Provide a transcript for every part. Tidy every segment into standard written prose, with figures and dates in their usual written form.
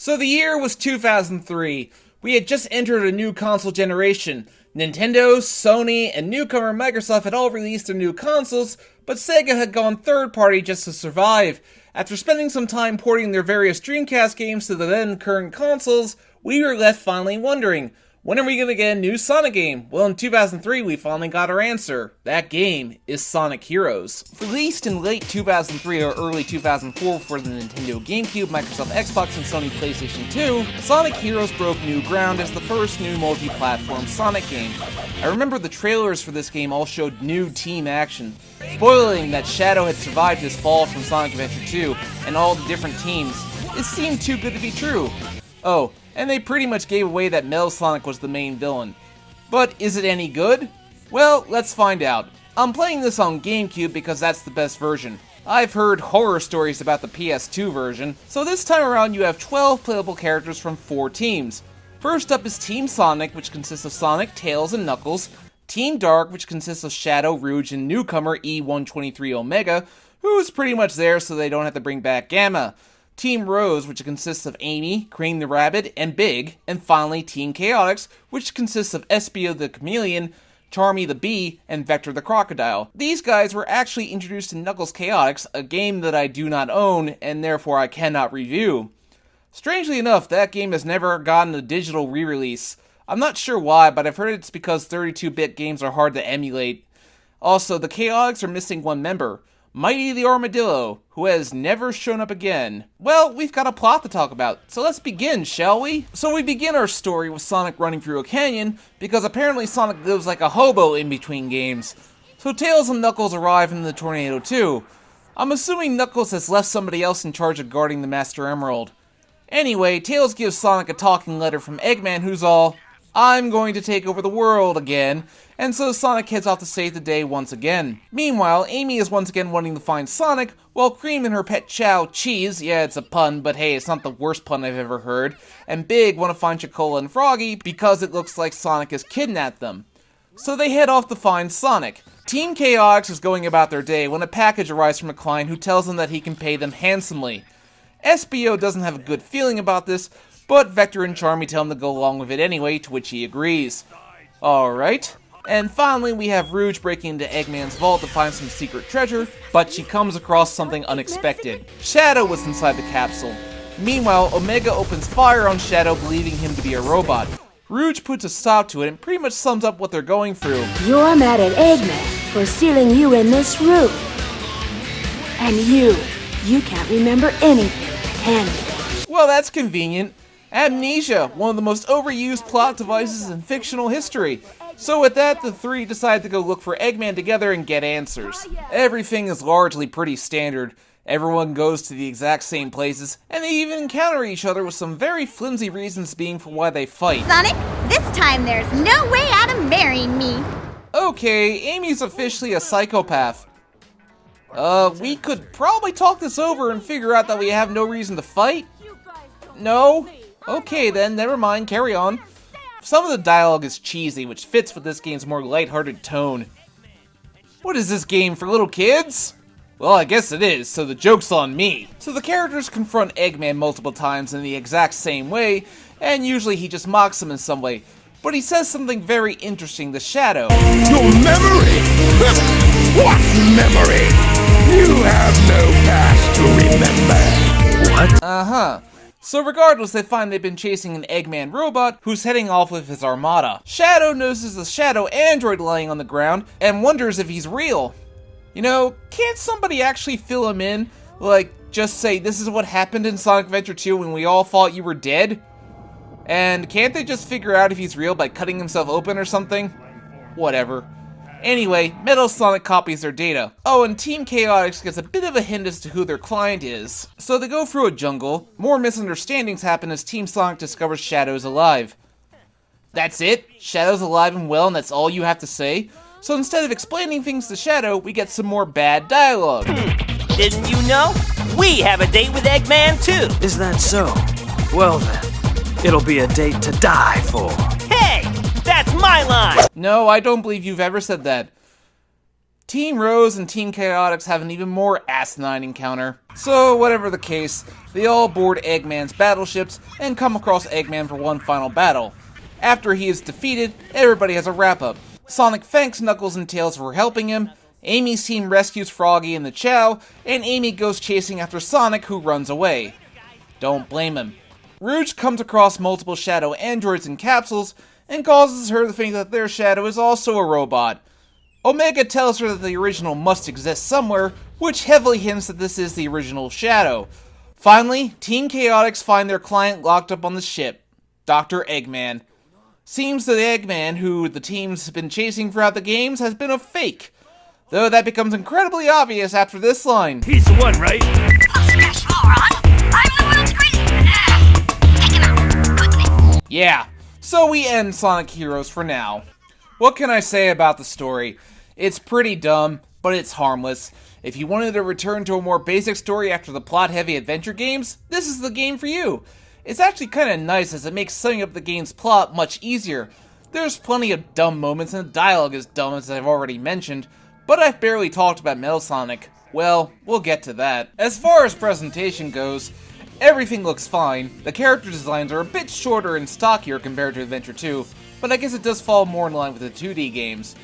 So the year was 2003. We had just entered a new console generation. Nintendo, Sony, and newcomer Microsoft had all released their new consoles, but Sega had gone third-party just to survive. After spending some time porting their various Dreamcast games to the then-current consoles, we were left finally wondering, when are we going to get a new Sonic game? Well, in 2003, we finally got our answer. That game is Sonic Heroes. Released in late 2003 or early 2004 for the Nintendo Gamecube, Microsoft Xbox, and Sony Playstation 2, Sonic Heroes broke new ground as the first new multi-platform Sonic game. I remember the trailers for this game all showed new team action, spoiling that Shadow had survived his fall from Sonic Adventure 2 and all the different teams. It seemed too good to be true. Oh, and they pretty much gave away that Metal Sonic was the main villain. But is it any good? Well, let's find out. I'm playing this on GameCube because that's the best version. I've heard horror stories about the PS2 version, so this time around you have 12 playable characters from 4 teams. First up is Team Sonic, which consists of Sonic, Tails, and Knuckles. Team Dark, which consists of Shadow, Rouge, and newcomer E123 Omega, who's pretty much there so they don't have to bring back Gamma. Team Rose, which consists of Amy, Crane the Rabbit, and Big, and finally Team Chaotix, which consists of Espio the Chameleon, Charmy the Bee, and Vector the Crocodile. These guys were actually introduced in Knuckles Chaotix, a game that I do not own, and therefore I cannot review. Strangely enough, that game has never gotten a digital re-release. I'm not sure why, but I've heard it's because 32-bit games are hard to emulate. Also, the Chaotix are missing one member, Mighty the Armadillo, who has never shown up again. Well, we've got a plot to talk about, so let's begin, shall we? So we begin our story with Sonic running through a canyon, because apparently Sonic lives like a hobo in between games. So Tails and Knuckles arrive in the tornado too. I'm assuming Knuckles has left somebody else in charge of guarding the Master Emerald. Anyway, Tails gives Sonic a talking letter from Eggman who's all, "I'm going to take over the world again," and so Sonic heads off to save the day once again. Meanwhile, Amy is once again wanting to find Sonic, while Cream and her pet Chow, Cheese, yeah it's a pun, but hey, it's not the worst pun I've ever heard, and Big want to find Chocola and Froggy because it looks like Sonic has kidnapped them. So they head off to find Sonic. Team Chaotix is going about their day when a package arrives from a client who tells them that he can pay them handsomely. Espio doesn't have a good feeling about this, but Vector and Charmy tell him to go along with it anyway, to which he agrees. Alright. And finally, we have Rouge breaking into Eggman's vault to find some secret treasure, but she comes across something unexpected. Shadow was inside the capsule. Meanwhile, Omega opens fire on Shadow, believing him to be a robot. Rouge puts a stop to it and pretty much sums up what they're going through. You're mad at Eggman for sealing you in this room. And you can't remember anything, can you? Well, that's convenient. Amnesia, one of the most overused plot devices in fictional history. So with that, the three decide to go look for Eggman together and get answers. Everything is largely pretty standard. Everyone goes to the exact same places, and they even encounter each other with some very flimsy reasons being for why they fight. Sonic, this time there's no way out of marrying me. Okay, Amy's officially a psychopath. We could probably talk this over and figure out that we have no reason to fight? No? Okay then, never mind, carry on. Some of the dialogue is cheesy, which fits with this game's more lighthearted tone. What is this game, for little kids? Well, I guess it is, so the joke's on me. So the characters confront Eggman multiple times in the exact same way, and usually he just mocks them in some way. But he says something very interesting to Shadow. Your memory? What memory? You have no past to remember. What? Uh-huh. So regardless, they find they've been chasing an Eggman robot who's heading off with his armada. Shadow notices a Shadow android laying on the ground and wonders if he's real. You know, can't somebody actually fill him in? Like, just say, this is what happened in Sonic Adventure 2 when we all thought you were dead? And can't they just figure out if he's real by cutting himself open or something? Whatever. Anyway, Metal Sonic copies their data. Oh, and Team Chaotix gets a bit of a hint as to who their client is. So they go through a jungle. More misunderstandings happen as Team Sonic discovers Shadow's alive. That's it? Shadow's alive and well, and that's all you have to say? So instead of explaining things to Shadow, we get some more bad dialogue. Didn't you know? We have a date with Eggman too! Is that so? Well then, it'll be a date to die for. Hey! That's my line! No, I don't believe you've ever said that. Team Rose and Team Chaotix have an even more asinine encounter. So, whatever the case, they all board Eggman's battleships and come across Eggman for one final battle. After he is defeated, everybody has a wrap-up. Sonic thanks Knuckles and Tails for helping him, Amy's team rescues Froggy and the Chow, and Amy goes chasing after Sonic, who runs away. Don't blame him. Rouge comes across multiple Shadow androids and capsules, and causes her to think that their Shadow is also a robot. Omega tells her that the original must exist somewhere, which heavily hints that this is the original Shadow. Finally, Team Chaotix find their client locked up on the ship, Dr. Eggman. Seems that Eggman, who the team's been chasing throughout the games, has been a fake. Though that becomes incredibly obvious after this line. He's the one, right? Yeah, so we end Sonic Heroes for now. What can I say about the story? It's pretty dumb, but it's harmless. If you wanted to return to a more basic story after the plot-heavy adventure games, this is the game for you. It's actually kinda nice as it makes summing up the game's plot much easier. There's plenty of dumb moments and the dialogue is dumb as I've already mentioned, but I've barely talked about Metal Sonic. Well, we'll get to that. As far as presentation goes, everything looks fine. The character designs are a bit shorter and stockier compared to Adventure 2, but I guess it does fall more in line with the 2D games.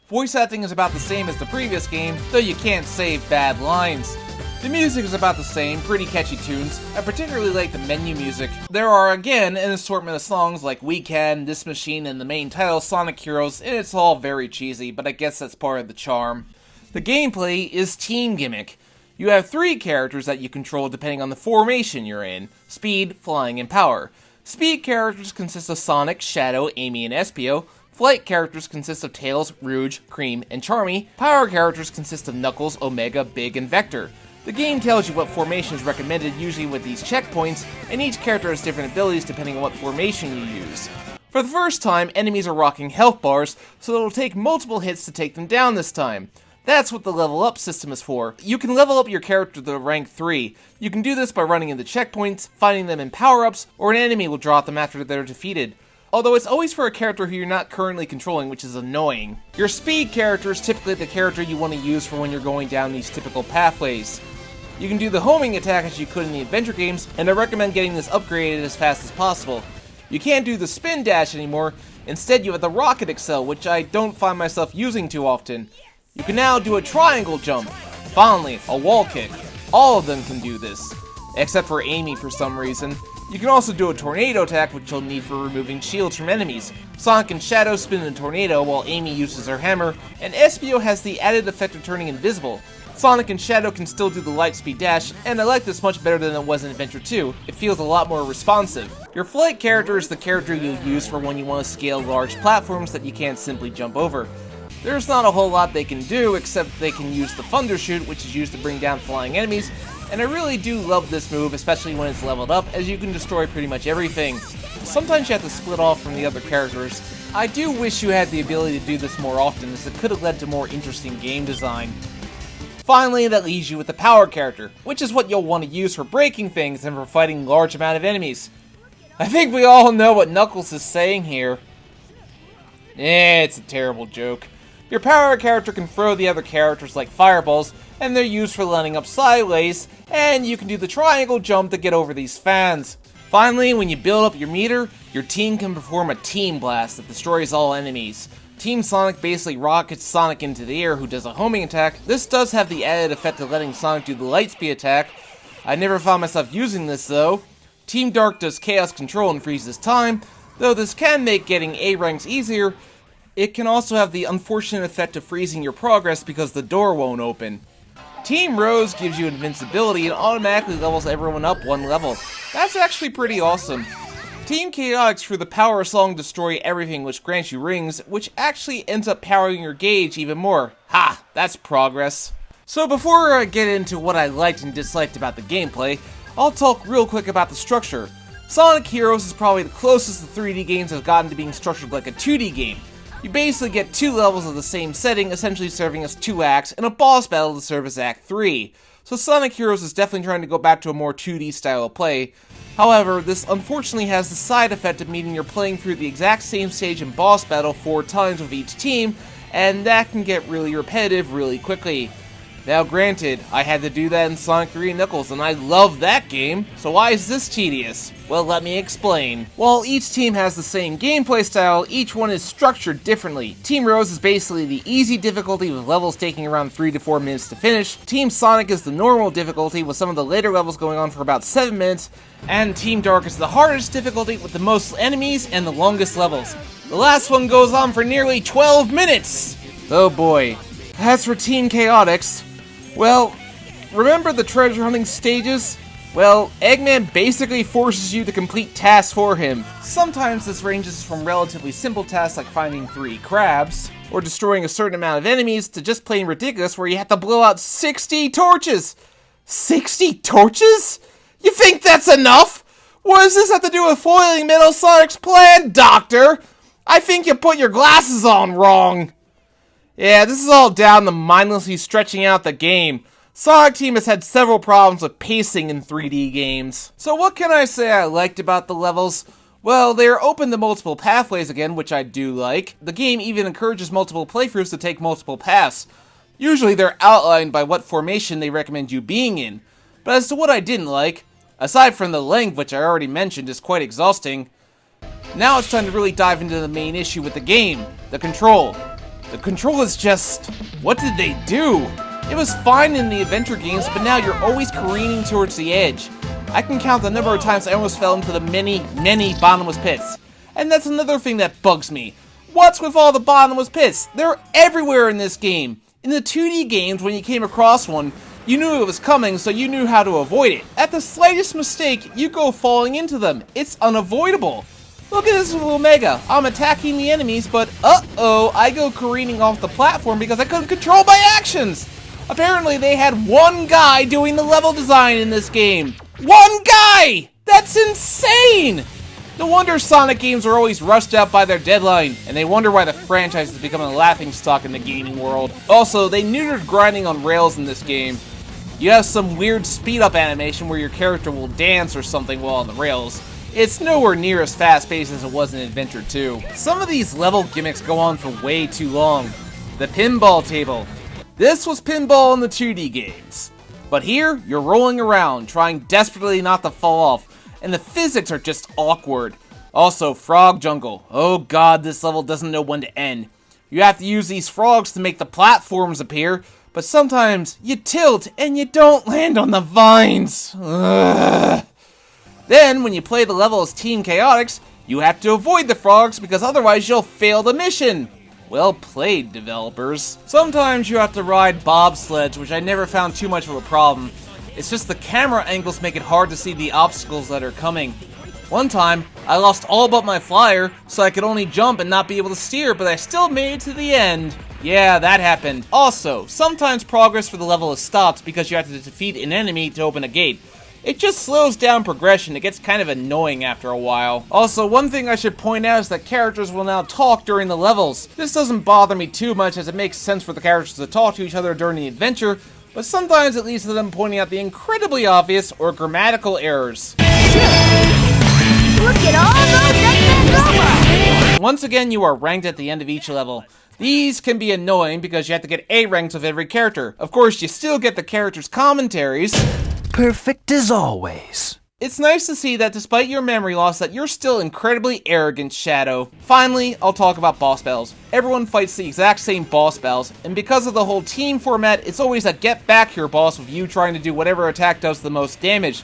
Voice acting is about the same as the previous game, though you can't save bad lines. The music is about the same, pretty catchy tunes. I particularly like the menu music. There are again an assortment of songs like We Can, This Machine, and the main title Sonic Heroes, and it's all very cheesy, but I guess that's part of the charm. The gameplay is team gimmick. You have 3 characters that you control depending on the formation you're in: speed, flying, and power. Speed characters consist of Sonic, Shadow, Amy, and Espio. Flight characters consist of Tails, Rouge, Cream, and Charmy. Power characters consist of Knuckles, Omega, Big, and Vector. The game tells you what formation is recommended usually with these checkpoints, and each character has different abilities depending on what formation you use. For the first time, enemies are rocking health bars, so it'll take multiple hits to take them down this time. That's what the level up system is for. You can level up your character to rank 3. You can do this by running into checkpoints, finding them in power-ups, or an enemy will drop them after they're defeated. Although it's always for a character who you're not currently controlling, which is annoying. Your speed character is typically the character you want to use for when you're going down these typical pathways. You can do the homing attack as you could in the adventure games, and I recommend getting this upgraded as fast as possible. You can't do the spin dash anymore, instead you have the rocket excel, which I don't find myself using too often. You can now do a triangle jump, finally, a wall kick. All of them can do this, except for Amy for some reason. You can also do a tornado attack, which you'll need for removing shields from enemies. Sonic and Shadow spin a tornado while Amy uses her hammer, and Espio has the added effect of turning invisible. Sonic and Shadow can still do the lightspeed dash, and I like this much better than it was in Adventure 2. It feels a lot more responsive. Your flight character is the character you'll use for when you want to scale large platforms that you can't simply jump over. There's not a whole lot they can do, except they can use the Thunder Shoot, which is used to bring down flying enemies, and I really do love this move, especially when it's leveled up, as you can destroy pretty much everything. Sometimes you have to split off from the other characters. I do wish you had the ability to do this more often, as it could have led to more interesting game design. Finally, that leaves you with the power character, which is what you'll want to use for breaking things and for fighting large amount of enemies. I think we all know what Knuckles is saying here. It's a terrible joke. Your power character can throw the other characters like fireballs, and they're used for landing up sideways, and you can do the triangle jump to get over these fans. Finally, when you build up your meter, your team can perform a team blast that destroys all enemies. Team Sonic basically rockets Sonic into the air, who does a homing attack. This does have the added effect of letting Sonic do the lightspeed attack. I never found myself using this though. Team Dark does chaos control and freezes time, though this can make getting A ranks easier. It can also have the unfortunate effect of freezing your progress because the door won't open. Team Rose gives you invincibility and automatically levels everyone up 1 level. That's actually pretty awesome. Team Chaotix through the power song Destroy Everything, which grants you rings, which actually ends up powering your gauge even more. Ha! That's progress. So before I get into what I liked and disliked about the gameplay, I'll talk real quick about the structure. Sonic Heroes is probably the closest the 3D games have gotten to being structured like a 2D game. You basically get 2 levels of the same setting, essentially serving as 2 acts, and a boss battle to serve as Act 3. So Sonic Heroes is definitely trying to go back to a more 2D style of play. However, this unfortunately has the side effect of meaning you're playing through the exact same stage and boss battle 4 times with each team, and that can get really repetitive really quickly. Now granted, I had to do that in Sonic 3 and Knuckles, and I love that game, so why is this tedious? Well, let me explain. While each team has the same gameplay style, each one is structured differently. Team Rose is basically the easy difficulty with levels taking around 3 to 4 minutes to finish, Team Sonic is the normal difficulty with some of the later levels going on for about 7 minutes, and Team Dark is the hardest difficulty with the most enemies and the longest levels. The last one goes on for nearly 12 minutes! Oh boy. As for Team Chaotix, well, remember the treasure hunting stages? Well, Eggman basically forces you to complete tasks for him. Sometimes this ranges from relatively simple tasks like finding 3 crabs, or destroying a certain amount of enemies, to just plain ridiculous where you have to blow out 60 torches! 60 torches? You think that's enough? What does this have to do with foiling Metal Sonic's plan, Doctor? I think you put your glasses on wrong. Yeah, this is all down to mindlessly stretching out the game. Sonic Team has had several problems with pacing in 3D games. So what can I say I liked about the levels? Well, they are open to multiple pathways again, which I do like. The game even encourages multiple playthroughs to take multiple paths. Usually they're outlined by what formation they recommend you being in. But as to what I didn't like, aside from the length, which I already mentioned is quite exhausting, now it's time to really dive into the main issue with the game, the control. The control is just... what did they do? It was fine in the adventure games, but now you're always careening towards the edge. I can count the number of times I almost fell into the many bottomless pits. And that's another thing that bugs me. What's with all the bottomless pits? They're everywhere in this game. In the 2D games, when you came across one, you knew it was coming, so you knew how to avoid it. At the slightest mistake, you go falling into them. It's unavoidable. Look at this with Omega. I'm attacking the enemies, but uh-oh, I go careening off the platform because I couldn't control my actions! Apparently they had one guy doing the level design in this game. One guy! That's insane! No wonder Sonic games are always rushed out by their deadline, and they wonder why the franchise is becoming a laughingstock in the gaming world. Also, they neutered grinding on rails in this game. You have some weird speed-up animation where your character will dance or something while on the rails. It's nowhere near as fast-paced as it was in Adventure 2. Some of these level gimmicks go on for way too long. The pinball table. This was pinball in the 2D games. But here, you're rolling around, trying desperately not to fall off, and the physics are just awkward. Also, Frog Jungle. Oh god, this level doesn't know when to end. You have to use these frogs to make the platforms appear, but sometimes you tilt and you don't land on the vines. Ugh. Then, when you play the level as Team Chaotix, you have to avoid the frogs because otherwise you'll fail the mission. Well played, developers. Sometimes you have to ride bobsleds, which I never found too much of a problem. It's just the camera angles make it hard to see the obstacles that are coming. One time, I lost all but my flyer, so I could only jump and not be able to steer, but I still made it to the end. Yeah, that happened. Also, sometimes progress for the level is stopped because you have to defeat an enemy to open a gate. It just slows down progression. It gets kind of annoying after a while. Also, one thing I should point out is that characters will now talk during the levels. This doesn't bother me too much as it makes sense for the characters to talk to each other during the adventure, but sometimes it leads to them pointing out the incredibly obvious or grammatical errors. Look at all those Eggman. Once again, you are ranked at the end of each level. These can be annoying because you have to get A ranks of every character. Of course, you still get the characters' commentaries. Perfect as always. It's nice to see that despite your memory loss that you're still incredibly arrogant, Shadow. Finally, I'll talk about boss battles. Everyone fights the exact same boss battles, and because of the whole team format, it's always a get back here boss with you trying to do whatever attack does the most damage.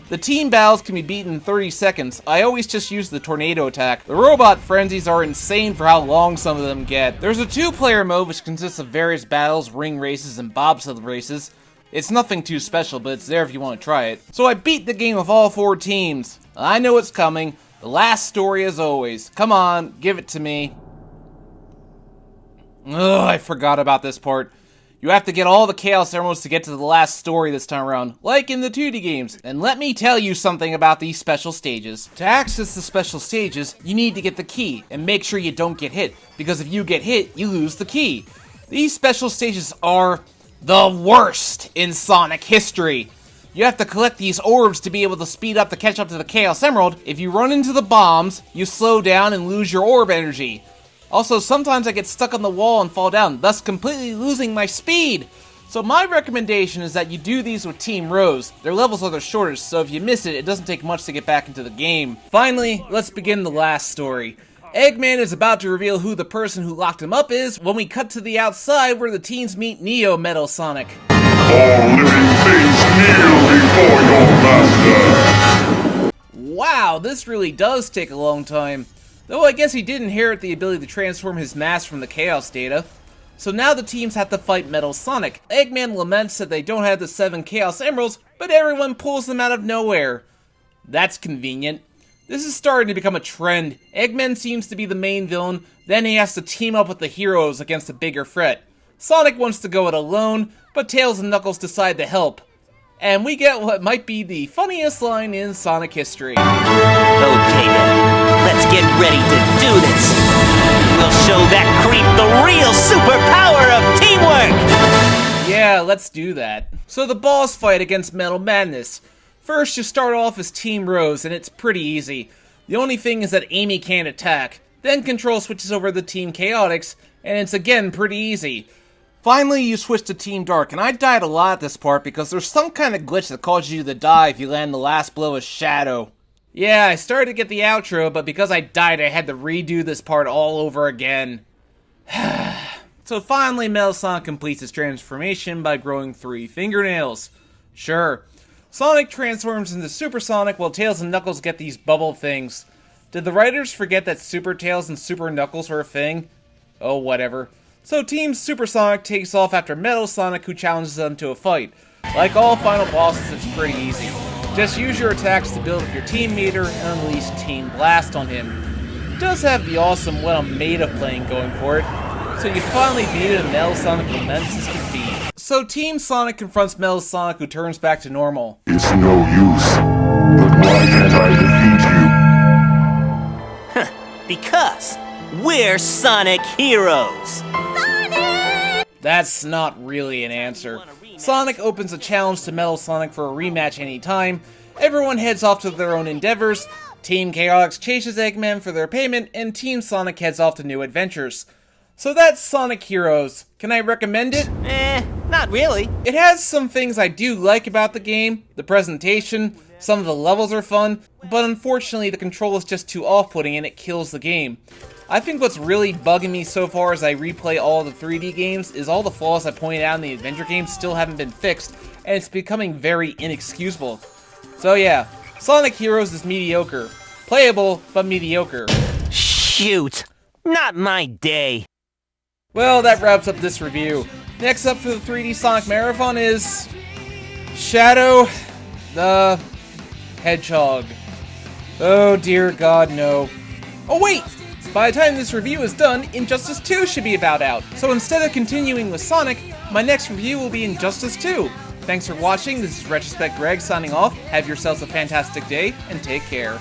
The team battles can be beaten in 30 seconds. I always just use the tornado attack. The robot frenzies are insane for how long some of them get. There's a 2-player mode which consists of various battles, ring races, and bobsled races. It's nothing too special, but it's there if you want to try it. So I beat the game with all 4 teams. I know it's coming. The last story as always. Come on, give it to me. Ugh, I forgot about this part. You have to get all the Chaos Emeralds to get to the last story this time around, like in the 2D games. And let me tell you something about these special stages. To access the special stages, you need to get the key, and make sure you don't get hit, because if you get hit, you lose the key. These special stages are the worst in Sonic history. You have to collect these orbs to be able to speed up to catch up to the Chaos Emerald. If you run into the bombs, you slow down and lose your orb energy. Also, sometimes I get stuck on the wall and fall down, thus completely losing my speed. So my recommendation is that you do these with Team Rose. Their levels are the shortest, so if you miss it, it doesn't take much to get back into the game. Finally, let's begin the last story. Eggman is about to reveal who the person who locked him up is when we cut to the outside where the teens meet Neo Metal Sonic. All living things kneel before your master. Wow, this really does take a long time. Though I guess he did inherit the ability to transform his mask from the Chaos data. So now the teams have to fight Metal Sonic. Eggman laments that they don't have the 7 Chaos Emeralds, but everyone pulls them out of nowhere. That's convenient. This is starting to become a trend. Eggman seems to be the main villain, then he has to team up with the heroes against a bigger threat. Sonic wants to go it alone, but Tails and Knuckles decide to help. And we get what might be the funniest line in Sonic history. Okay then, let's get ready to do this. We'll show that creep the real superpower of teamwork! Yeah, let's do that. So the boss fight against Metal Madness. First, you start off as Team Rose, and it's pretty easy. The only thing is that Amy can't attack. Then Control switches over to Team Chaotix, and it's again pretty easy. Finally, you switch to Team Dark, and I died a lot at this part because there's some kind of glitch that causes you to die if you land the last blow as Shadow. Yeah, I started to get the outro, but because I died, I had to redo this part all over again. So finally, Metal Sonic completes his transformation by growing 3 fingernails. Sure. Sonic transforms into Super Sonic while Tails and Knuckles get these bubble things. Did the writers forget that Super Tails and Super Knuckles were a thing? Oh, whatever. So Team Super Sonic takes off after Metal Sonic, who challenges them to a fight. Like all final bosses, it's pretty easy. Just use your attacks to build up your team meter and unleash Team Blast on him. It does have the awesome What I'm Made Of playing going for it. So you finally beat it and Metal Sonic laments his defeat. So Team Sonic confronts Metal Sonic, who turns back to normal. It's no use. But why can't I defeat you? Because we're Sonic Heroes! That's not really an answer. Sonic opens a challenge to Metal Sonic for a rematch anytime. Everyone heads off to their own endeavors. Team Chaotix chases Eggman for their payment, and Team Sonic heads off to new adventures. So that's Sonic Heroes. Can I recommend it? Not really. It has some things I do like about the game. The presentation, some of the levels are fun, but unfortunately the control is just too off-putting and it kills the game. I think what's really bugging me so far as I replay all the 3D games is all the flaws I pointed out in the adventure games still haven't been fixed, and it's becoming very inexcusable. So yeah, Sonic Heroes is mediocre. Playable, but mediocre. Shoot. Not my day. Well, that wraps up this review. Next up for the 3D Sonic Marathon is Shadow the Hedgehog. Oh dear God, no. Oh wait! By the time this review is done, Injustice 2 should be about out. So instead of continuing with Sonic, my next review will be Injustice 2. Thanks for watching, this is RetrospectGreg signing off. Have yourselves a fantastic day, and take care.